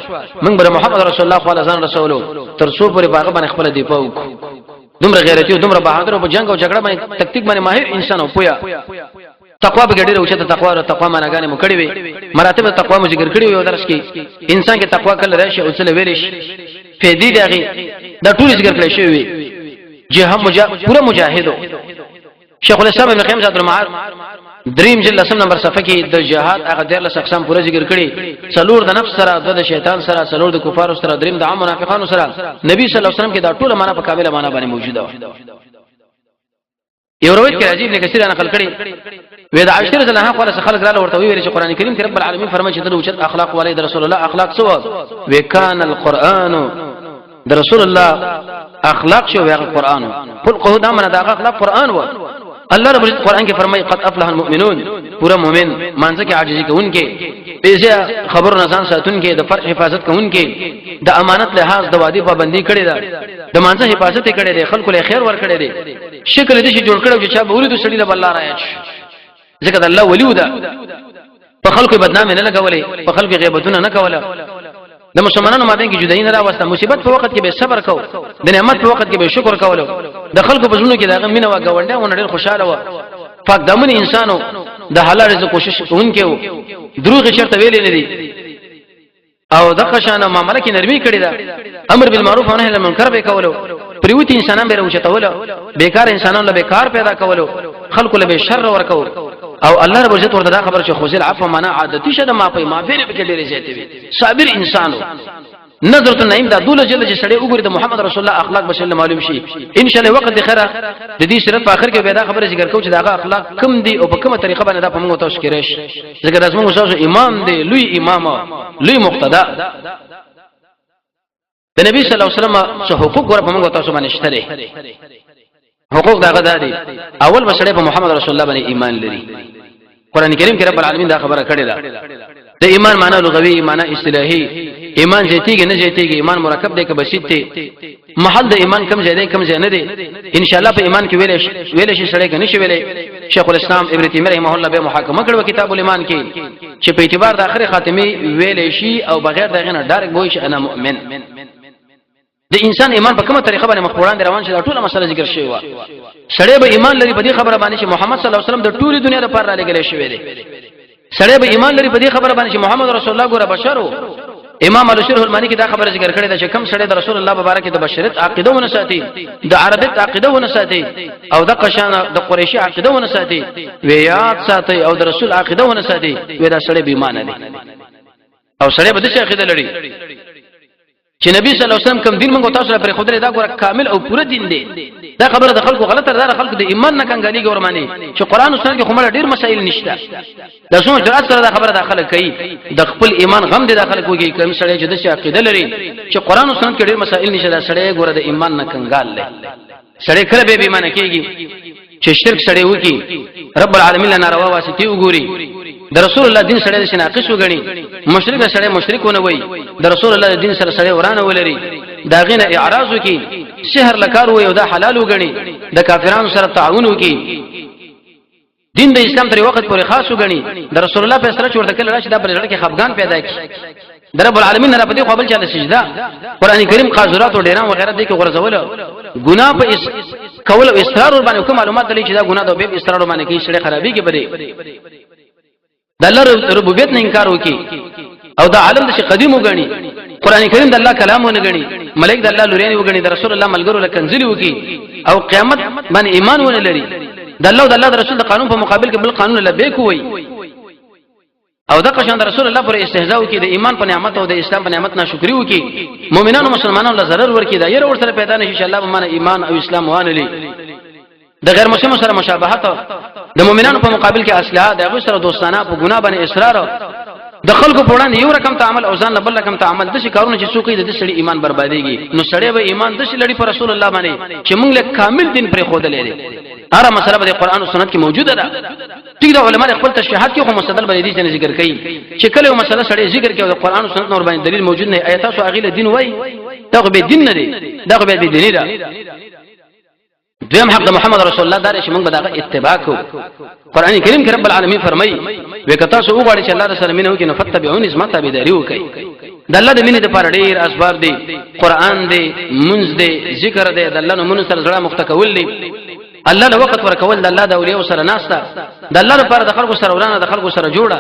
موږ بر محمد رسول الله صلی الله علیه رسولو تر څو پورې باغ باندې خپل دی پاو دومره غیرتی او دومره بهادر او په جنگ او جګړه باندې تکتیک باندې ماهر انسان او پویا تقوا به ګډیره او چې تقوا او تقوا معناګانې مو کړې وي مراتب تقوا مو ذکر کړی وي درس کې انسان کې تقوا کله راشي او څه ویلش فیدی دغه دا ټول ذکر کړی شوی وي جهاد پورا مجاهدو شیخ الاسلام ابن قیم عبد المعاد دریم جلد لسم نمبر صفحه کې د جهاد هغه د اقسام پورا ذکر کړي څلور د نفس سره د شیطان سره څلور د کفار سره دریم د عام منافقانو سره نبی صلی الله علیه وسلم کې دا ټول معنا په کامله معنا باندې موجوده و یو روایت کې عجیب نه کثیر نقل کړي وې د عائشہ رضی الله عنها قال خلق را ورته ویل چې قران کریم کې رب العالمین فرمایي چې د اوچت اخلاق والي د رسول الله اخلاق سو وکان القران د رسول الله اخلاق شو وی قران قل قهود امن دا اخلاق قران و الله رب القران کې فرمایي قد افلح المؤمنون پورا مؤمن مانځه کې عاجزي کوونکې پیسې خبر نه ځان ساتونکې د فرض حفاظت کوونکې د امانت لحاظ د وادي پابندي کړي دا د مانځه حفاظت کړي دي خلکو له خیر ور کړي دي شکل دې چې جوړ کړو چې چا به ورته سړي د الله راځي ځکه د الله ولی ودا په خلکو بدنامي نه لګولې په خلکو غیبتونه نه کوله د مسلمانانو مابین کې جدایي نه راوسته مصیبت په وخت کې به صبر کو د نعمت په وخت کې به شکر کولو د خلکو په ژوند کې دغه مینه او غونډه ونه ډېر خوشاله و پاک دمن انسانو د حلال رزق کوشش کوونکې و دروغ چرته ویلې نه دي او د خشانه معاملې کې نرمي کړې ده امر بالمعروف او نهي عن المنکر به کولو پریوتی انسانان به راوچتولو بیکار انسانان له بیکار پیدا کولو خلکو له به شر ورکو او الله رب عزت ورته دا خبر چې خوزل عفو معنا عادتي شه د ما په ما به کې ډېرې زیاتې وي صابر انسانو نظرت النعیم دا دوله جلد چې سړی وګوري د محمد رسول الله اخلاق بشل معلوم شي ان شاء الله وخت د خیره د دې صورت په اخر کې به دا خبره ذکر کوم چې دا اخلاق کم دي او په کومه طریقه باندې دا په موږ تاسو کې راشي ځکه داسمو تاسو امام دی لوی امام لوی مقتدا د نبی صلی الله علیه وسلم څخه حقوق ور په موږ تاسو باندې شته حقوق دا غدا دي اول بشړې په محمد رسول الله باندې ایمان لري قران کریم کې رب العالمین دا خبره کړې ده د ایمان معنی لغوي معنی اصطلاحي ایمان زیتیږي نه زیتیږي ایمان مرکب دی که بسيط دی محل د ایمان کم ځای دی کم ځای نه دی ان شاء الله په ایمان کې ویل شي سړی کني شي ویلې شیخ الاسلام ابن تیمیه رحمه الله به محاکمه کړو کتاب الایمان کې چې په اعتبار د اخر خاتمه ویل شي او بغیر دغه نه ډایرک وایي چې انا مؤمن د انسان ایمان په کومه طریقه باندې مخ وړاندې روان شي دا ټوله مسله ذکر شوی و سړی به ایمان لري په دې خبره باندې چې محمد صلی الله علیه وسلم د ټولي دنیا لپاره را لګل شوی دی سړی به ایمان لري په دې خبره باندې چې محمد رسول الله ګوره بشرو امام الشرح المانی کې دا خبره ذکر کړې ده چې کوم سړی د رسول الله مبارک د بشریت عقیده ونه ساتي د عربیت عقیده ونه ساتي او د قشان د قریشی عقیده ونه ساتي ویات ساتي او د رسول عقیده ونه ساتي وې دا سړی به ایمان نه او سړی به د عقیده لري چې نبی صلی الله علیه وسلم کوم دین موږ تاسو لپاره خو درې دا ګوره کامل او پوره دین دی دا خبره د خلکو غلطه ده خلکو د ایمان نه کنګالي ګورمانه چې قران او سنت کې کومه ډیر مسائل نشته دا څومره جرأت سره دا خبره داخله کوي د خپل ایمان غم دي داخله کوي کوم سړی چې د عقیده لري چې قران او سنت کې ډیر مسائل نشته دا سړی ګوره د ایمان نه کنګال لري سړی کله به ایمان کېږي چې شرک سړی وکي رب العالمین لنا روا واسطي وګوري د رسول الله دین سره د شناقش وګڼي مشرک سره مشرکونه وای د رسول الله دین سره سره ورانه ولري دا غینه اعراض وکي شهر لکار وای او دا حلال وګڼي د کافرانو سره تعاون وکي دین د اسلام تر وخت پورې خاص وګڼي د رسول الله په سره چورته کله راشي دا پر ځړ کې خفغان پیدا کی د رب العالمین نه په دې قابل چاله سجده قران کریم قاذورات او ډیران وغیرہ دې کې غرزول ګناه په کول او اصرار باندې کوم معلومات لري چې دا ګناه د به اصرار باندې کې شړې خرابي کې بده د الله ربوبیت نه انکار وکي او د عالم د قدیم وګڼي قران کریم د الله کلام ونګڼي ملائک د الله لوريان وګڼي د رسول الله ملګرو لکنزلی وکي او قیامت باندې ایمان ونه لري د الله او د الله رسول د قانون په مقابل کې بل قانون لبیک وي او د قشان رسول الله پر استهزاء وکي د ایمان په نعمت او د اسلام په نعمت ناشکری وکي مؤمنانو مسلمانانو له ضرر ورکي دا یره ور سره پیدا نشي ان شاء الله باندې ایمان او اسلام وانه لي د غیر مسلمان سره مشابهت د مؤمنانو په مقابل کې اصلاح د هغه سره دوستانه په ګناه باندې اصرار د خلکو په وړاندې یو رقم تعامل او ځان بل رقم تعامل د شي کارونه چې څوک د سړي ایمان برباديږي نو سړی به ایمان د شي لړي پر رسول الله باندې چې موږ له کامل دین پر خود لري هر مسله د قران او سنت کې موجوده ده ټیک د علماء خپل تشریحات کې خو مستدل باندې دي چې ذکر کوي چې کله مسله سړی ذکر کوي د قران او سنت نور باندې دلیل موجود نه آیات او اغیله دین وای دا خو به دین نه دی دا خو به دین نه دویم حق د محمد رسول الله دار چې موږ به دغه اتباع کوو قران کریم کې رب العالمین فرمایي وکتا سو وګړي چې الله رسول مینه وکي نو فتبعون اسما تابعداري وکي د الله د مینې لپاره ډیر اسباب دي قران دی منځ دی ذکر دی د الله نو منځ سره زړه مختکول دي الله له وخت ورکول د الله د اولیاء سره ناستا د الله لپاره د خلکو سره ورانه د خلکو سره جوړه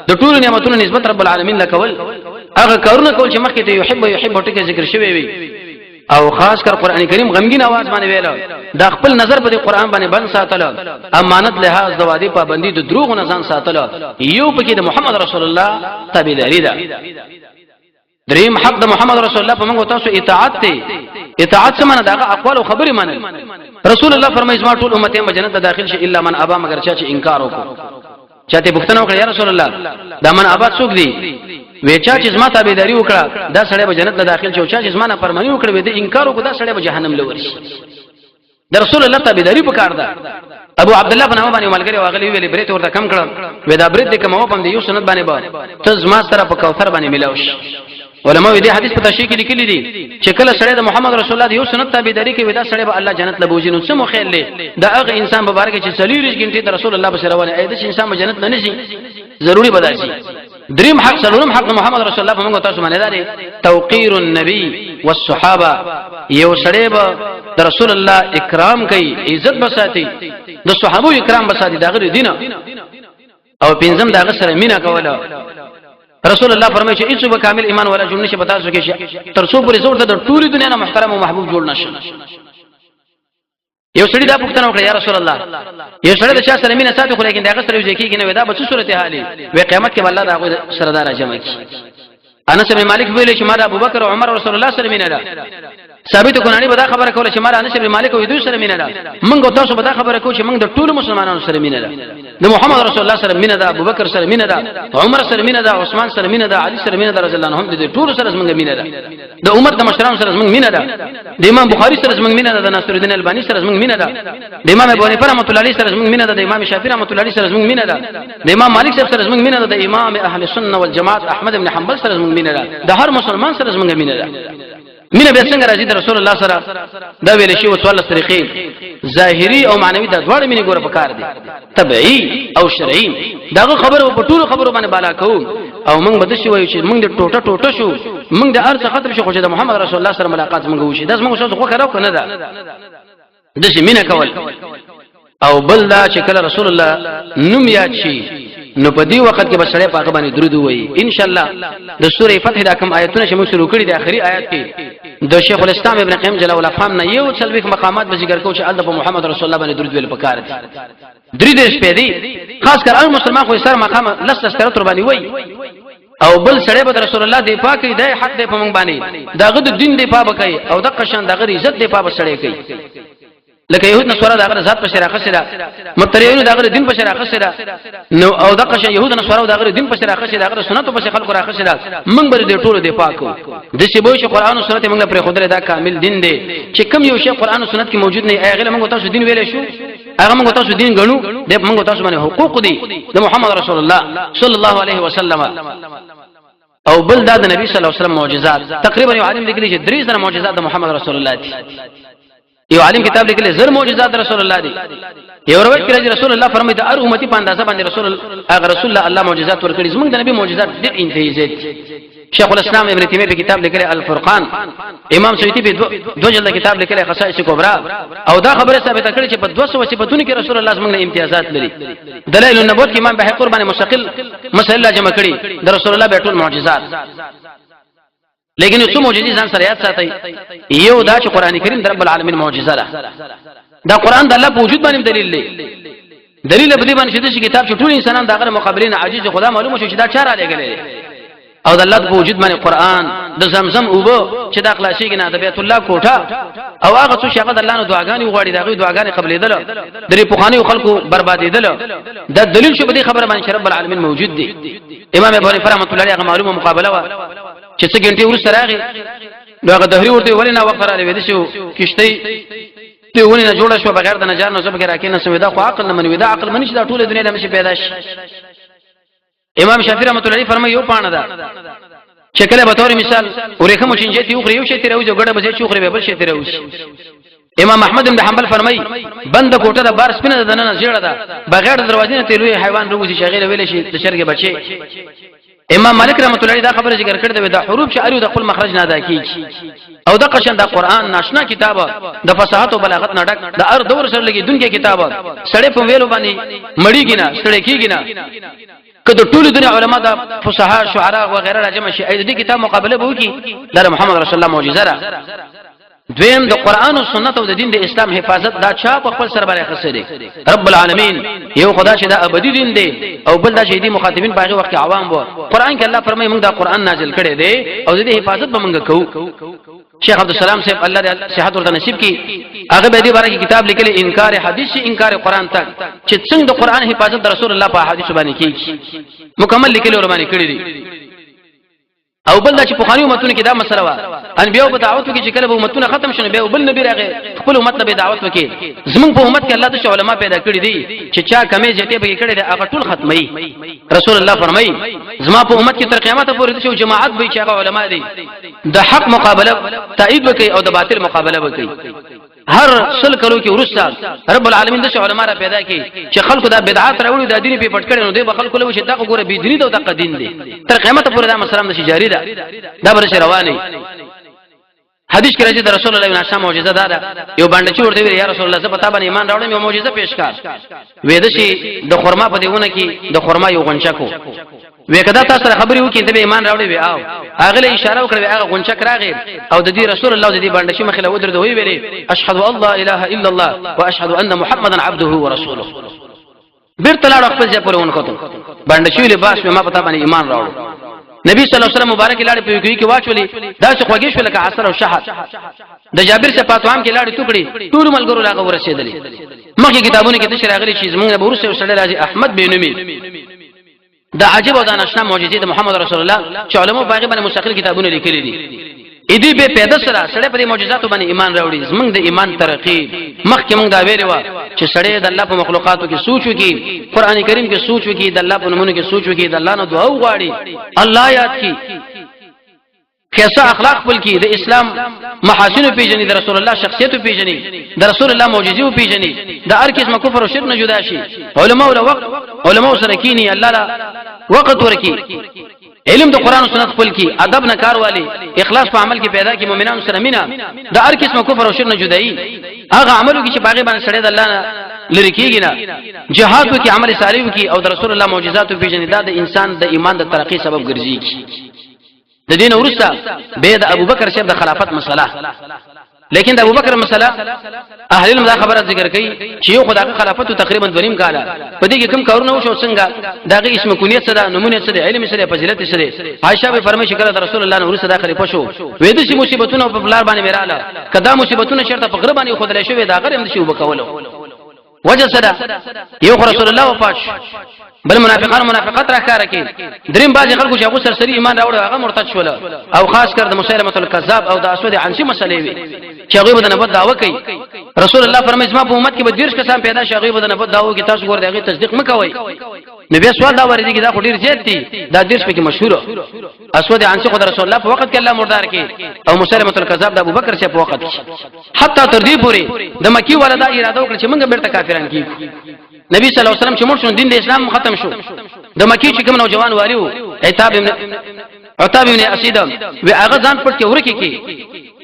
د ټولو نعمتونو نسبت رب العالمین لکول هغه کارونه کول چې مخکې ته يحب ټکي ذکر شوی وي او خاص کر قران کریم غمگین आवाज باندې ویل دا خپل نظر په قران باندې بند ساتل امانت لحاظ د وادي پابندي د دروغ نه ځان ساتل یو پکې د محمد رسول الله تابعداري ده دریم حق د محمد رسول الله په موږ تاسو اطاعت ته اطاعت څه معنی دا اقوال او خبرې معنی رسول الله فرمایي ما ټول امت هم جنت داخل شي الا من ابا مگر چا چې انکار وکړي چاته پوښتنه وکړه یا رسول الله دا من ابا څوک دی وچا چې زما تابعداري وکړه دا سړی به جنت ته داخل شي او چا چې زما نه فرمانی وکړي وې د انکار وکړه دا سړی به جهنم لور شي د رسول الله تابعداري وکړه ده ابو عبد الله بن عمر باندې ملګری واغلی ویلې برېت ورته کم کړه وې دا برېت د کومه په دې یو سنت باندې به ته زما سره په کوثر باندې ملاوش علماء دې حدیث په تشریح کې لیکلي دي چې کله سړی د محمد رسول الله یو سنت تابعداري کوي دا سړی به الله جنت لبوځي نو څه مخیل دی دا هغه انسان مبارک چې 40 غنټې د رسول الله بشروانه اې د انسان به جنت نه نشي ضروري بداسي دریم حق سلام حق محمد رسول الله په موږ تاسو باندې داري توقیر النبي والصحابه یو سړی به رسول الله اکرام کوي عزت بساتي د صحابه اکرام بساتي دغه دینه او پنځم دغه سره مینا کوله رسول الله فرمایي چې هیڅ به کامل ایمان ولا جوړ نشي پتا څه کې تر څو پرې زور ته ټول دنیا نه محترم او محبوب جوړ نشي یو سړی دا پوښتنه وکړه یا رسول الله یو سړی د چا سره مینه ساتي خو لیکن دا غسر یو ځکه کې نه ودا به څه صورت حالي وې قیامت کې الله دا سردار جمع کی انس بن مالک ویل چې ما د ابوبکر او عمر رسول الله سره مینه ده ثابت کونانی به دا خبره کوله چې ما د انس بن مالک او دوی سره مینه ده موږ تاسو به دا خبره کوو چې موږ د ټول مسلمانانو سره مینه ده د محمد رسول الله سره مینه ده ابوبکر سره مینه ده عمر سره مینه ده عثمان سره مینه ده علي سره مینه ده رضی الله عنهم د ټول سره موږ مینه ده د امت د مشرانو سره موږ مینه ده د امام بخاری سره موږ مینه ده د ناصر الدین البانی سره موږ مینه ده د امام ابو حنیفه رحمۃ اللہ علیہ سره موږ مینه ده د امام شافعی رحمۃ اللہ علیہ سره موږ مینه ده د امام مالک سره موږ مینه ده د امام اهل سنت والجماعت احمد بن حنبل سره موږ مینه ده د هر مسلمان سره موږ مینه ده مینه به څنګه راځي د رسول الله سره دا ویل شي او څوال طریقې ظاهری او معنوي د دواړو مینه ګوره پکار دي طبيعي او شرعي داغه خبره په ټولو خبرو باندې بالا کوو او موږ به د شي وایو چې موږ د ټوټه شو موږ د ارث ختم شو خو چې د محمد رسول الله سره ملاقات موږ وشي دا موږ څه خو کړو کنه دا د شي مینه کول او بل دا چې کله رسول الله نوم یاد شي نو په دې وخت کې بسړې پاک باندې درود وایي ان شاء الله د سوره فتح د کوم آیتونه چې موږ شروع کړي د اخري آیات کې د شیخ الاسلام ابن قیم جل الافهام نه یو څلويخ مقامات به ذکر کوو چې الله په محمد رسول الله باندې درود ویل پکار دي درې دې شپې دي خاص کر هر مسلمان خو سر مقام لست استرت باندې وایي او بل سړی به رسول الله دی پاک دی حق دی په موږ باندې داغه د دین دی پاک کوي او د قشان دغه عزت دی پاک سړی کوي لکه يهود نصارا دغه ذات په شرع خسره متریون دغه دین په شرع خسره نو او دغه شی يهود نصارا دغه دین په شرع خسره دغه سنت په خلکو را خسره موږ به دې ټولو دی پاکو د شی به شي قران او سنت موږ پر خدای دا کامل دین دی چې کوم یو شی قران او سنت کې موجود نه هغه موږ تاسو دین ویلې شو هغه موږ تاسو دین غنو د موږ تاسو باندې حقوق دي د محمد رسول الله صلی الله علیه وسلم او بل دا د نبی صلی الله علیه وسلم معجزات تقریبا یو عالم لیکلی چې 3 سره معجزات د محمد رسول الله دي یو عالم کتاب لیکلی زر معجزات رسول الله دي یو روایت کې رسول الله فرمایي د هر امتی په اندازه باندې رسول الله معجزات ورکړي زموږ د نبی معجزات ډېر انتهایی زیات شیخ الاسلام ابن تیمیه په کتاب لیکلی الفرقان امام سیوطی په دو جلد کتاب لیکلی خصائص کبرى او دا خبره ثابته کړي چې په 200 صفاتونو کې رسول الله زموږ امتیازات لري دلائل النبوت کې امام بهقور باندې مستقل مسله جمع کړي د رسول الله به ټول معجزات لیکن څو معجزې ځان سره یاد ساتي یو دا چې قران کریم د رب العالمین معجزه ده دا قران د الله په وجود باندې دلیل دی دلیل په دې باندې چې کتاب چې ټول انسانان دغه مقابلین عاجز خدا معلومه شو چې دا چاره لګلې او د الله په وجود باندې قران د زمزم اوبو چې د اخلاصي کې نه د بیت الله کوټه او هغه څو شغه د الله نو دعاګانې وغواړي دغه دعاګانې قبلېدل درې پوخاني خلکو بربادېدل دا دلیل شو په دې خبره باندې چې رب العالمین موجود دی امام ابو حنیفه رحمۃ اللہ علیہ معلومه مقابله وا چې څه ګنټي ورسره راغی نو هغه دهری ورته ولې نه وقفه را لوي شو کشته ته ولې نه جوړه شو بغیر د نجار نو څه بغیر کې نه سویدا خو عقل نه منوي دا عقل منی چې دا ټول دنیا د مشي پیدا شي امام شافعی رحمۃ اللہ علیہ فرمایي یو پانه ده شکل به تور مثال ورېخه مو چنجه تی خو یو شی تیرو جو ګډه بځې چوخري به بل شی تیرو امام احمد بن حنبل فرمایي بند کوټه د بار سپینه د نن زیړه ده بغیر دروازې نه تلوي حیوان روزي شغله ویل شي د شرګ بچي امام مالک رحمۃ اللہ علیہ دا خبره ذکر کړې ده د حروف شعر د خپل مخرج نه ادا کیږي او د قشن د قران ناشنا کتاب د فصاحت او بلاغت نه ډک د ار دور سره لګي دونکو کتاب سړې په ویلو باندې مړیږي نه سړې کیږي نه کله ټول دنیا علما د فصحا شعرا و غیره راجم شي اې دې کتاب مقابله به وکي د محمد رسول الله معجزه را دویم د قران او سنت او د دین د اسلام حفاظت دا چا په خپل سر باندې خسرې رب العالمین یو خدا چې دا ابدی دین دی او بل دا چې دې مخاطبین باغه وخت عوام وو قران کې الله فرمایي موږ دا قران نازل کړي دی او د دې حفاظت به موږ کوو شیخ عبدالسلام صاحب الله دې صحت ورته نصیب کړي هغه به دې باره کې کتاب لیکلی انکار حدیث انکار قران ته چې څنګه د قران حفاظت د رسول الله په حدیث باندې کیږي مکمل لیکلی ور باندې کړی دی او بل دا چې په خاني امتونو کې دا مسله وا انبيو په دعوت کې چې کله به امتونه ختم شونه به بل نبی راغی خپل امت ته دعوت وکړي زمون په امت کې الله د علماء پیدا کړی دي چې چا کمې جته به کړي دي هغه ټول ختمي رسول الله فرمایي زما په امت کې تر قیامت پورې د جماعت به چې هغه علما دي د حق مقابله تایید وکړي او د باطل مقابله وکړي هر سل کلو کې ورسته رب العالمین د علماء را پیدا کړي چې خلکو دا بدعات راوړي د دین په پټ کړي نو دوی به خلکو له وشي دا ګوره بي دیني دا قدین دي تر قیامت پورې دا مسلمان د جاری ده دا بر رواني حدیث کې راځي د رسول الله نشه معجزه ده یو باندې چې ورته ویل یا رسول الله زه پتا باندې ایمان راوړم یو معجزه پیش کړ وېد شي د خرما په دیونه کې د خرما یو غنچا کو وکدا تاسو سره خبرې وکړي ته ایمان راوړې وي او هغه له اشاره وکړه هغه غنچا راغی او د دې رسول الله د دې باندې شي مخله ودر دوی ویلې اشهد الله اله الا الله واشهد ان محمدا عبده ورسوله بیرته لاړ خپل ځای پرې ونکوت باندې شي لباس ما پتا باندې ایمان راوړ نبی صلی الله علیه وسلم مبارک لاړ په کوي کې واچولې دا چې خوږی شو لکه عصر او شهر د جابر سے پاتوام کې لاړ ټوکړي ټول ملګرو لاغه ورسېدلې مخکې کتابونه کې تشریح غلي شي زمونږ به ورسې وسړل راځي احمد بن نمی دا عجیب او دا نشنا معجزې د محمد رسول الله چې علماء باغ باندې مستقل کتابونه لیکلي دي اې دې به پیدا سره سړی په معجزاتو باندې ایمان راوړي زمونږ د ایمان ترقی مخکې مونږ دا ویلو چې سړی د الله په مخلوقاتو کې سوچ وکي قران کریم کې سوچ وکي د الله په نومونو کې سوچ وکي د الله نه دعا وغواړي الله یاد کی کیسه اخلاق بل کی د اسلام محاسن پیژني د رسول الله شخصیت پیژني د رسول الله معجزې پیژني د هر قسم کفر او شرک نه جدا شي علماء سره کینی الله لا وخت ورکی علم د قران او سنت خپل کی ادب نه کار والی اخلاص په عمل کې پیدا کی مؤمنانو سره مینا د هر قسم کفر او شرک نه جدایي هغه عملو کې چې باغې باندې سړی د الله نه لری کیږي نه جهاد کې عمل صالح کې او د رسول الله معجزات پیژني دا د انسان د ایمان د ترقی سبب ګرځي د دین ورسته به د ابوبکر شپ د خلافت مسله لیکن د ابوبکر مسله اهل علم دا خبره ذکر کوي چې یو خدای خلافت تقریبا 2.5 کاله په دې کې کوم کارونه وشو څنګه داغه اسم کونیت سره نمونه سره علم سره فضیلت سره عائشہ به فرمایي کړه رسول الله نور صدا خلیفہ شو وې د شي مصیبتونو په بلار باندې میراله کدا مصیبتونو شرط په غره باندې خدای شوی دا غره هم شي وبکولو وجه سره یو رسول الله وفات بل منافقان منافقت راکاره کې دریم باز خلکو چې هغه سرسری ایمان راوړ هغه مرتد شول او خاص کر د مسلمه الکذاب او د اسود عنسی مسلې وي چې هغه د نبوت دعوه کوي رسول الله فرمایي ما په امت کې به ډیر کسان پیدا شي هغه د نبوت دعوه کې تاسو ګور دغه تصدیق مکوئ نبی سوال دا ورته کې دا ډیر زیات دي دا ډیر په کې مشهور اسود عنسی خدای رسول الله په وخت کې الله مردار کې او مسلمه الکذاب د ابوبکر چې په وخت حتی تر دې پورې د مکی ولدا اراده وکړه چې موږ بیرته کافران کیږو نبی صلی الله علیه وسلم چې مړ شو دین د اسلام ختم شو د مکی چې کوم نوجوان واریو عتاب ابن اسید و هغه ځان پټ کې ورکی کی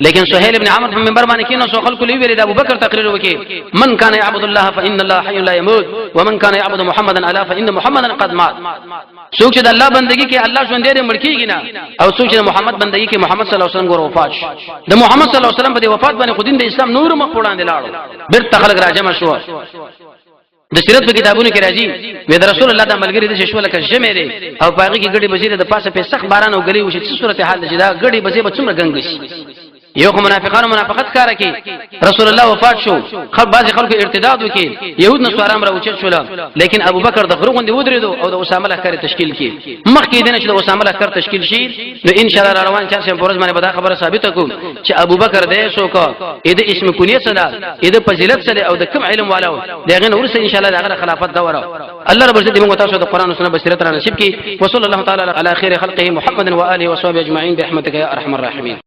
لیکن سہیل ابن عمرو په منبر باندې کې نو سو خلق لوي د ابوبکر تقریر وکي من کان یعبد الله فان الله حي لا يموت ومن کان یعبد محمدا الا فان محمدا قد مات څوک چې د الله بندگی کې الله ژوند دې مړ کیږي نه او څوک چې محمد بندگی کې محمد صلی الله علیه وسلم ګور وفات د محمد صلی الله علیه وسلم په وفات باندې خو دین د اسلام نور مخ وړاندې لاړو بیرته خلق راجم شو د سیرت په کتابونو کې راځي وې د رسول الله د ملګری د ششوله کې جمع دي او پاګه کې ګډي بزیره د پاسه په سخت باران او غلي وشي څه صورت حال ده دا ګډي بزیره به څومره ګنګ شي یو خو منافقانو منافقت کار کوي رسول الله وفات شو بعضی خلکو ارتداد وکي يهود نصارام را اوچت شول لیکن ابوبکر د غرو غوندي ودرېدو او د اسامه لخر تشکیل کی مخکې دینه چې د اسامه لخر تشکیل شي نو ان شاء الله روان چا سم پرز باندې به دا خبره ثابت کو چې ابوبکر دې سو کو اې د اسم کونیت سره اې د فضیلت سره او د کم علم والو دغه نور سره ان شاء الله دغه خلافت دوره الله رب عزت دې موږ تاسو د قران او سنت بصیرت را نصیب کی وصلی الله تعالی علی خیر خلقه محمد و اله و صحبه اجمعین برحمتک یا ارحم الراحمین